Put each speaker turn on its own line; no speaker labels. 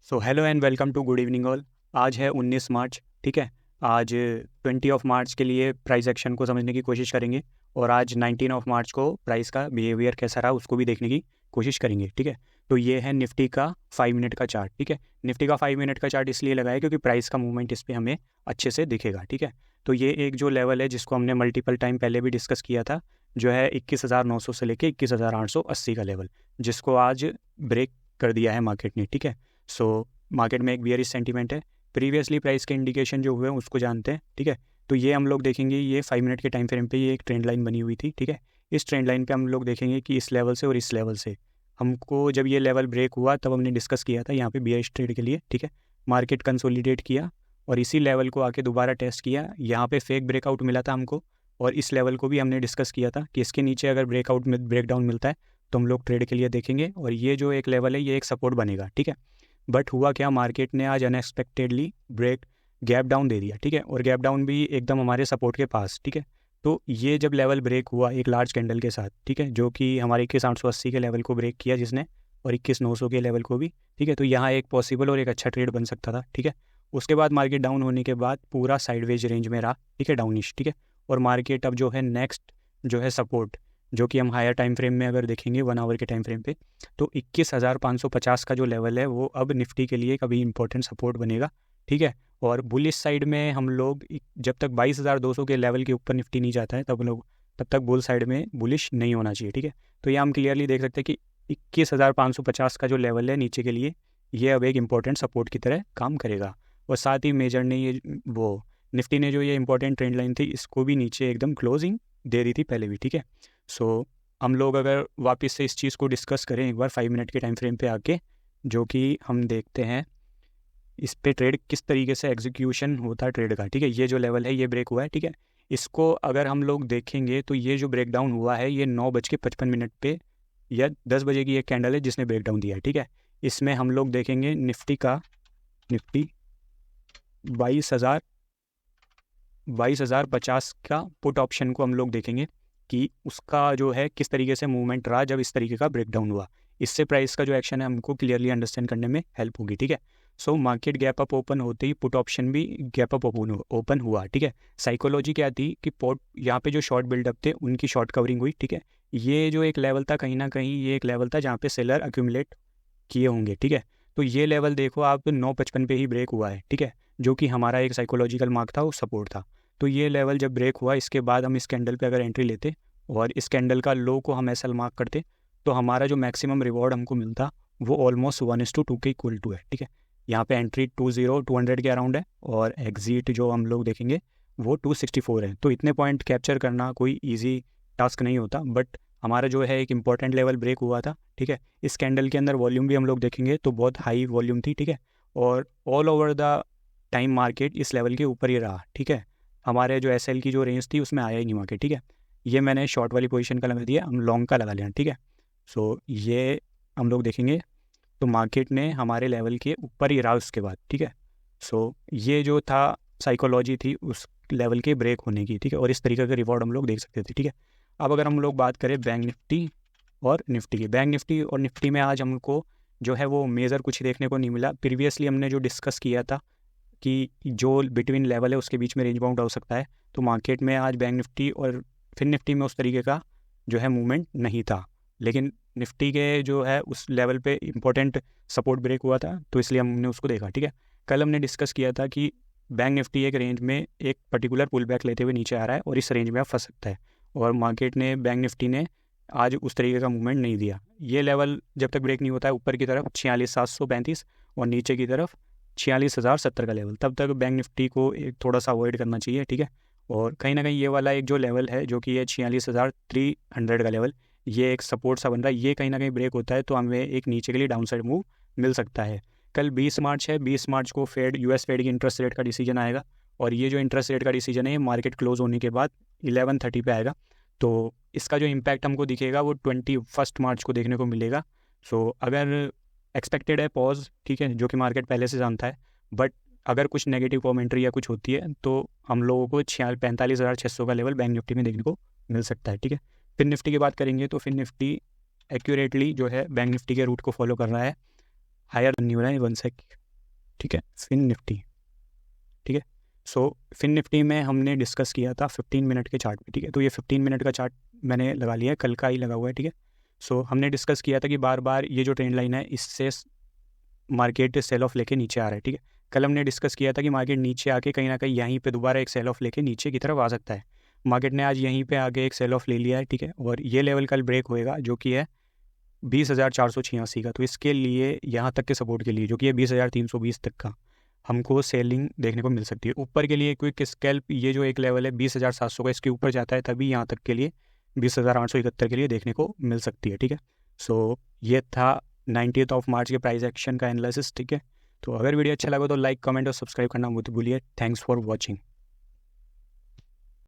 So hello and welcome to good evening all. आज है 19 मार्च। ठीक है, आज 20 ऑफ मार्च के लिए प्राइस एक्शन को समझने की कोशिश करेंगे और आज 19 ऑफ मार्च को प्राइस का बिहेवियर कैसा रहा उसको भी देखने की कोशिश करेंगे। ठीक है, तो ये है निफ्टी का 5 मिनट का चार्ट। ठीक है, निफ्टी का 5 मिनट का चार्ट इसलिए लगाया क्योंकि प्राइस का मूवमेंट इस पर हमें अच्छे से दिखेगा। ठीक है, तो ये एक जो लेवल है जिसको हमने मल्टीपल टाइम पहले भी डिस्कस किया था, जो है 21,900 से लेके 21,880 का लेवल, जिसको आज ब्रेक कर दिया है मार्केट ने। ठीक है, सो मार्केट में एक बियरिश सेंटीमेंट है। प्रीवियसली प्राइस के इंडिकेशन जो हुए हैं उसको जानते हैं। ठीक है, तो ये हम लोग देखेंगे, ये 5 मिनट के टाइम फ्रेम पे ये एक ट्रेंड लाइन बनी हुई थी। ठीक है, इस ट्रेंड लाइन पे हम लोग देखेंगे कि इस लेवल से और इस लेवल से हमको, जब ये लेवल ब्रेक हुआ तब हमने डिस्कस किया था यहाँ पे बियरिश ट्रेड के लिए। ठीक है, मार्केट कंसोलिडेट किया और इसी लेवल को आके दोबारा टेस्ट किया। यहाँ पे फेक ब्रेकआउट मिला था हमको और इस लेवल को भी हमने डिस्कस किया था कि इसके नीचे अगर ब्रेकआउट में ब्रेकडाउन मिलता है तो हम लोग ट्रेड के लिए देखेंगे और ये जो एक लेवल है ये एक सपोर्ट बनेगा। ठीक है, बट हुआ क्या, मार्केट ने आज अनएक्सपेक्टेडली ब्रेक गैप डाउन दे दिया। ठीक है, और गैप डाउन भी एकदम हमारे सपोर्ट के पास। ठीक है, तो ये जब लेवल ब्रेक हुआ एक लार्ज कैंडल के साथ, ठीक है, जो कि हमारे 21,880 के लेवल को ब्रेक किया जिसने, और 21,900 के लेवल को भी। ठीक है, तो यहाँ एक पॉसिबल और एक अच्छा ट्रेड बन सकता था। ठीक है, उसके बाद मार्केट डाउन होने के बाद पूरा साइडवेज रेंज में रहा। ठीक है, डाउनिश। ठीक है, और मार्केट अब जो है नेक्स्ट जो है सपोर्ट, जो कि हम हायर टाइम फ्रेम में अगर देखेंगे 1 आवर के टाइम फ्रेम पे, तो 21,550 का जो लेवल है वो अब निफ्टी के लिए एक अभी इंपॉर्टेंट सपोर्ट बनेगा। ठीक है, और बुलिश साइड में हम लोग जब तक 22,200 के लेवल के ऊपर निफ्टी नहीं जाता है तब तक बुल साइड में बुलिश नहीं होना चाहिए। ठीक है, तो ये हम क्लियरली देख सकते हैं कि 21,550 का जो लेवल है नीचे के लिए, ये अब एक इम्पॉर्टेंट सपोर्ट की तरह काम करेगा। और साथ ही मेजर ने ये वो निफ्टी ने जो ये इंपॉर्टेंट ट्रेंड लाइन थी इसको भी नीचे एकदम क्लोजिंग दे दी थी पहले भी। ठीक है, सो हम लोग अगर वापस से इस चीज़ को डिस्कस करें एक बार 5 मिनट के टाइम फ्रेम पे आके, जो कि हम देखते हैं इस पे ट्रेड किस तरीके से एग्जीक्यूशन होता है ट्रेड का। ठीक है, ये जो लेवल है ये ब्रेक हुआ है। ठीक है, इसको अगर हम लोग देखेंगे तो ये जो ब्रेक डाउन हुआ है ये 9:55 पे या 10 बजे की एक कैंडल है जिसने ब्रेक डाउन दिया है। ठीक है, इसमें हम लोग देखेंगे निफ्टी 22,050 का पुट ऑप्शन को हम लोग देखेंगे कि उसका जो है किस तरीके से मूवमेंट रहा जब इस तरीके का ब्रेकडाउन हुआ। इससे प्राइस का जो एक्शन है हमको क्लियरली अंडरस्टैंड करने में हेल्प होगी। ठीक है, so market gap up open होते ही पुट ऑप्शन भी गैप अप ओपन हुआ। ठीक है, साइकोलॉजी क्या थी कि पोर्ट यहाँ पे जो शॉर्ट बिल्डअप थे उनकी शॉर्ट कवरिंग हुई। ठीक है, ये जो एक लेवल था कहीं ना कहीं ये एक लेवल था जहाँ पे सेलर अक्यूमुलेट किए होंगे। ठीक है, तो ये लेवल देखो आप 9:55 पे ही ब्रेक हुआ है। ठीक है, जो कि हमारा एक साइकोलॉजिकल मार्क था, वो सपोर्ट था। तो ये लेवल जब ब्रेक हुआ इसके बाद हम इस कैंडल पे अगर एंट्री लेते और इस कैंडल का लो को हम एसएल मार्क करते तो हमारा जो मैक्सिमम रिवॉर्ड हमको मिलता वो ऑलमोस्ट 1:2 के इक्वल टू है। ठीक है, यहाँ पे एंट्री 200 के अराउंड है और एग्जिट जो हम लोग देखेंगे वो 264 है। तो इतने पॉइंट कैप्चर करना कोई ईजी टास्क नहीं होता, बट हमारा जो है एक इंपॉर्टेंट लेवल ब्रेक हुआ था। ठीक है, इस कैंडल के अंदर वॉल्यूम भी हम लोग देखेंगे तो बहुत हाई वॉल्यूम थी। ठीक है, और all over the time market इस लेवल के ऊपर ही रहा। ठीक है, हमारे जो एसएल की जो रेंज थी उसमें आया ही नहीं मार्केट। ठीक है, ये मैंने शॉर्ट वाली पोजीशन का लगा दिया, हम लॉन्ग का लगा लिया। ठीक है, सो ये हम लोग देखेंगे तो मार्केट ने हमारे लेवल के ऊपर ही रहा उसके बाद। ठीक है, सो ये जो था साइकोलॉजी थी उस लेवल के ब्रेक होने की। ठीक है, और इस तरीके का रिवॉर्ड हम लोग देख सकते थे। ठीक है, अब अगर हम लोग बात करें बैंक निफ्टी और निफ्टी की, बैंक निफ्टी और निफ्टी में आज हमको जो है वो मेजर कुछ देखने को नहीं मिला। प्रीवियसली हमने जो डिस्कस किया था कि जो बिटवीन लेवल है उसके बीच में रेंज बाउंड हो सकता है, तो मार्केट में आज बैंक निफ्टी और फिर निफ्टी में उस तरीके का जो है मूवमेंट नहीं था। लेकिन निफ्टी के जो है उस लेवल पे इंपॉर्टेंट सपोर्ट ब्रेक हुआ था तो इसलिए हमने उसको देखा। ठीक है, कल हमने डिस्कस किया था कि बैंक निफ्टी एक रेंज में एक पर्टिकुलर पुल बैक लेते हुए नीचे आ रहा है और इस रेंज में आप फंस सकता है, और मार्केट ने बैंक निफ्टी ने आज उस तरीके का मूवमेंट नहीं दिया। ये लेवल जब तक ब्रेक नहीं होता है ऊपर की तरफ 46,735 और नीचे की तरफ 46,070 का लेवल, तब तक बैंक निफ्टी को एक थोड़ा सा अवॉइड करना चाहिए। ठीक है, और कहीं ना कहीं ये वाला एक जो लेवल है जो कि ये 46,300 का लेवल, ये एक सपोर्ट सा बन रहा है, ये कहीं ना कहीं ब्रेक होता है तो हमें एक नीचे के लिए डाउन साइड मूव मिल सकता है। कल 20 मार्च है, 20 मार्च को यूएस फेड की इंटरेस्ट रेट का डिसीजन आएगा और ये जो इंटरेस्ट रेट का डिसीजन है ये मार्केट क्लोज होने के बाद 11:30 पे आएगा। तो इसका जो इम्पैक्ट हमको दिखेगा वो 21 मार्च को देखने को मिलेगा। सो अगर एक्सपेक्टेड है पॉज, ठीक है, जो कि मार्केट पहले से जानता है, बट अगर कुछ नेगेटिव कमेंट्री या कुछ होती है तो हम लोगों को 45,600 का लेवल बैंक निफ्टी में देखने को मिल सकता है। ठीक है, फिर निफ्टी की बात करेंगे तो फिर निफ्टी एक्यूरेटली जो है बैंक निफ्टी के रूट को फॉलो कर रहा है। हायर नहीं हो रहा है 1 सेक, ठीक है। फिन निफ्टी, ठीक है। सो फिन निफ्टी में हमने डिस्कस किया था 15 मिनट के चार्ट पे, ठीक है। तो ये 15 मिनट का चार्ट मैंने लगा लिया है, कल का ही लगा हुआ है, ठीक है। सो हमने डिस्कस किया था कि बार बार ये जो ट्रेंड लाइन है इससे मार्केट सेल ऑफ लेके नीचे आ रहा है, ठीक है। कल हमने डिस्कस किया था कि मार्केट नीचे आके कहीं ना कहीं यहीं पे दोबारा एक सेल ऑफ लेके नीचे की तरफ आ सकता है। मार्केट ने आज यहीं पे आगे एक सेल ऑफ ले लिया है, ठीक है। और ये लेवल कल ब्रेक होएगा जो कि है 20,486 का। तो इसके लिए यहाँ तक के सपोर्ट के लिए जो कि है 20,320 तक का हमको सेलिंग देखने को मिल सकती है। ऊपर के लिए क्विक स्कैल्प ये जो एक लेवल है 20,700 का, इसके ऊपर जाता है तभी यहाँ तक के लिए 20,871 के लिए देखने को मिल सकती है, ठीक है। सो ये था 90th मार्च के प्राइस एक्शन का एनालिसिस, ठीक है। तो अगर वीडियो अच्छा लगा तो लाइक, कमेंट और सब्सक्राइब करना मत भूलिए। Thanks for watching.